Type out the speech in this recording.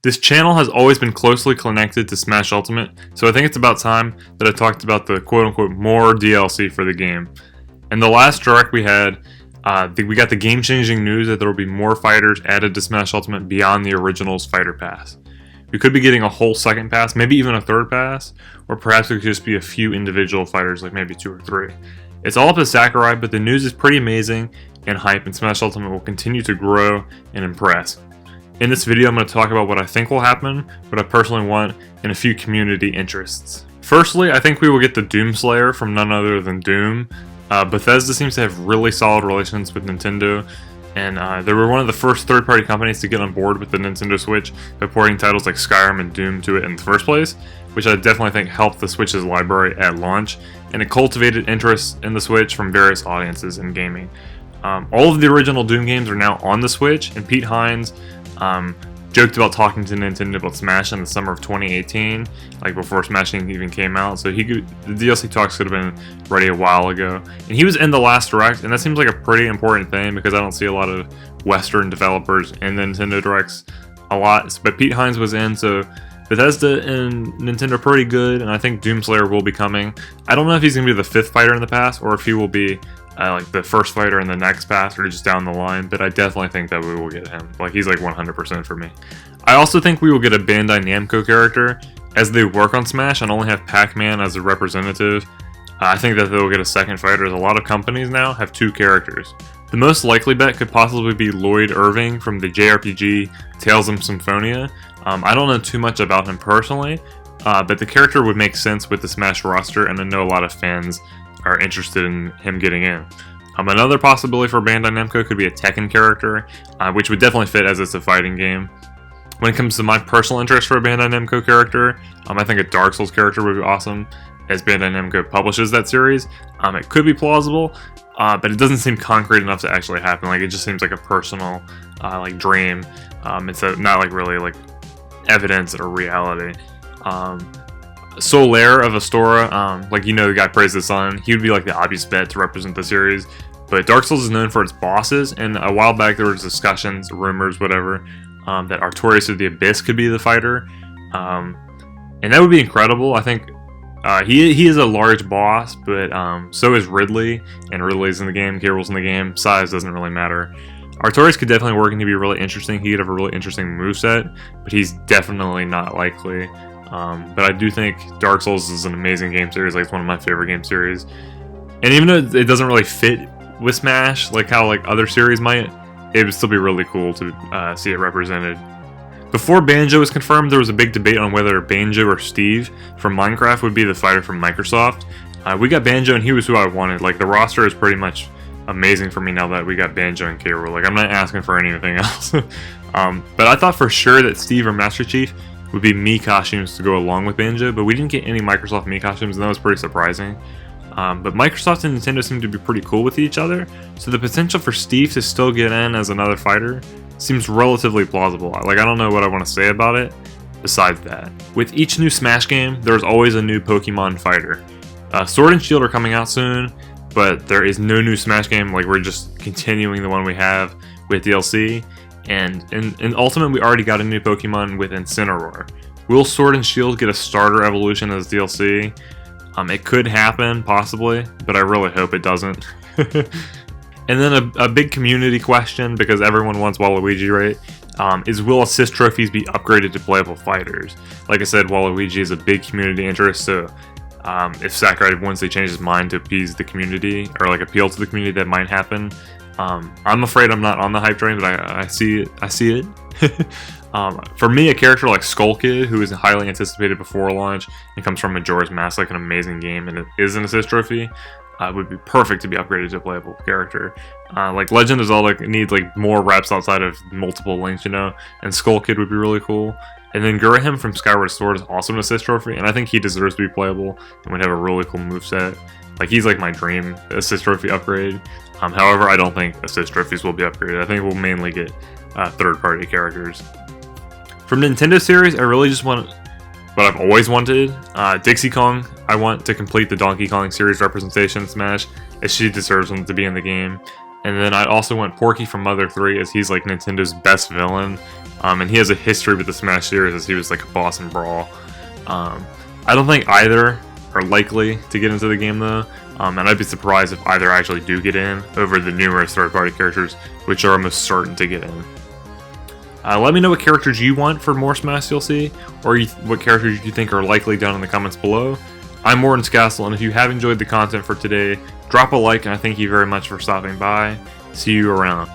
This channel has always been closely connected to Smash Ultimate, so I think it's about time that I talked about the quote-unquote more DLC for the game. In the last direct we had, we got the game-changing news that there will be more fighters added to Smash Ultimate beyond the original's fighter pass. We could be getting a whole second pass, maybe even a third pass, or perhaps it could just be a few individual fighters, like maybe 2 or 3. It's all up to Sakurai, but the news is pretty amazing and hype, and Smash Ultimate will continue to grow and impress. In this video, I'm going to talk about what I think will happen, what I personally want, and a few community interests. Firstly, I think we will get the Doom Slayer from none other than Doom. Bethesda seems to have really solid relations with Nintendo, and they were one of the first third-party companies to get on board with the Nintendo Switch by porting titles like Skyrim and Doom to it in the first place, which I definitely think helped the Switch's library at launch, and it cultivated interest in the Switch from various audiences in gaming. All of the original Doom games are now on the Switch, and Pete Hines joked about talking to Nintendo about Smash in the summer of 2018, like before Smash even came out, so the DLC talks could have been ready a while ago. And he was in the last Direct, and that seems like a pretty important thing because I don't see a lot of Western developers in the Nintendo Directs a lot, but Pete Hines was in, so Bethesda and Nintendo are pretty good, and I think Doomslayer will be coming. I don't know if he's going to be the 5th fighter in the pass, or if he will be like the first fighter in the next pass, or just down the line, but I definitely think that we will get him. Like, he's like 100% for me. I also think we will get a Bandai Namco character. As they work on Smash and only have Pac-Man as a representative, I think that they'll get a second fighter, as a lot of companies now have 2 characters. The most likely bet could possibly be Lloyd Irving from the JRPG Tales of Symphonia. I don't know too much about him personally, but the character would make sense with the Smash roster, and I know a lot of fans are interested in him getting in. Another possibility for Bandai Namco could be a Tekken character, which would definitely fit as it's a fighting game. When it comes to my personal interest for a Bandai Namco character, I think a Dark Souls character would be awesome, as Bandai Namco publishes that series. It could be plausible, but it doesn't seem concrete enough to actually happen. Like, it just seems like a personal like dream. It's not like really like evidence or reality. Solaire of Astora, like, you know, the guy Praise the Sun, he would be like the obvious bet to represent the series. But Dark Souls is known for its bosses, and a while back there was discussions, rumors, whatever, that Artorias of the Abyss could be the fighter. And that would be incredible. I think he is a large boss, but so is Ridley, and Ridley's in the game, Gabriel's in the game, size doesn't really matter. Artorias could definitely work into be really interesting. He could have a really interesting moveset, but he's definitely not likely. But I do think Dark Souls is an amazing game series. Like, it's one of my favorite game series. And even though it doesn't really fit with Smash, like how like other series might, it would still be really cool to see it represented. Before Banjo was confirmed, there was a big debate on whether Banjo or Steve from Minecraft would be the fighter from Microsoft. We got Banjo, and he was who I wanted. Like, the roster is pretty much amazing for me now that we got Banjo and K. Rool. Like, I'm not asking for anything else. But I thought for sure that Steve or Master Chief would be Mii costumes to go along with Banjo, but we didn't get any Microsoft Mii costumes, and that was pretty surprising. But Microsoft and Nintendo seem to be pretty cool with each other, so the potential for Steve to still get in as another fighter seems relatively plausible. Like, I don't know what I want to say about it besides that. With each new Smash game, there's always a new Pokemon fighter. Sword and Shield are coming out soon, but there is no new Smash game. Like, we're just continuing the one we have with DLC. And in Ultimate, we already got a new Pokemon with Incineroar. Will Sword and Shield get a starter evolution as DLC? It could happen, possibly, but I really hope it doesn't. And then a big community question, because everyone wants Waluigi, right? Is will assist trophies be upgraded to playable fighters? Like I said, Waluigi is a big community interest, so if Sakurai, once they change his mind to appease the community, or like appeal to the community, that might happen. I'm afraid I'm not on the hype train, but I see it. For me, a character like Skull Kid, who is highly anticipated before launch and comes from Majora's Mask, like an amazing game, and it is an assist trophy, would be perfect to be upgraded to a playable character. Like Legend of Zelda needs like more reps outside of multiple links, you know, and Skull Kid would be really cool. And then Gurahim from Skyward Sword is also an assist trophy, and I think he deserves to be playable and would have a really cool moveset. Like, he's like my dream assist trophy upgrade. However, I don't think assist trophies will be upgraded. I think we'll mainly get third-party characters. From Nintendo series, I really just want what I've always wanted. Dixie Kong, I want to complete the Donkey Kong series representation in Smash, as she deserves him to be in the game. And then I also want Porky from Mother 3, as he's like Nintendo's best villain. and he has a history with the Smash series as he was like a boss in Brawl. I don't think either are likely to get into the game though, and I'd be surprised if either actually do get in over the numerous third-party characters, which are almost certain to get in. Let me know what characters you want for more Smash DLC, or what characters you think are likely down in the comments below. I'm Morton, and if you have enjoyed the content for today, drop a like, and I thank you very much for stopping by. See you around.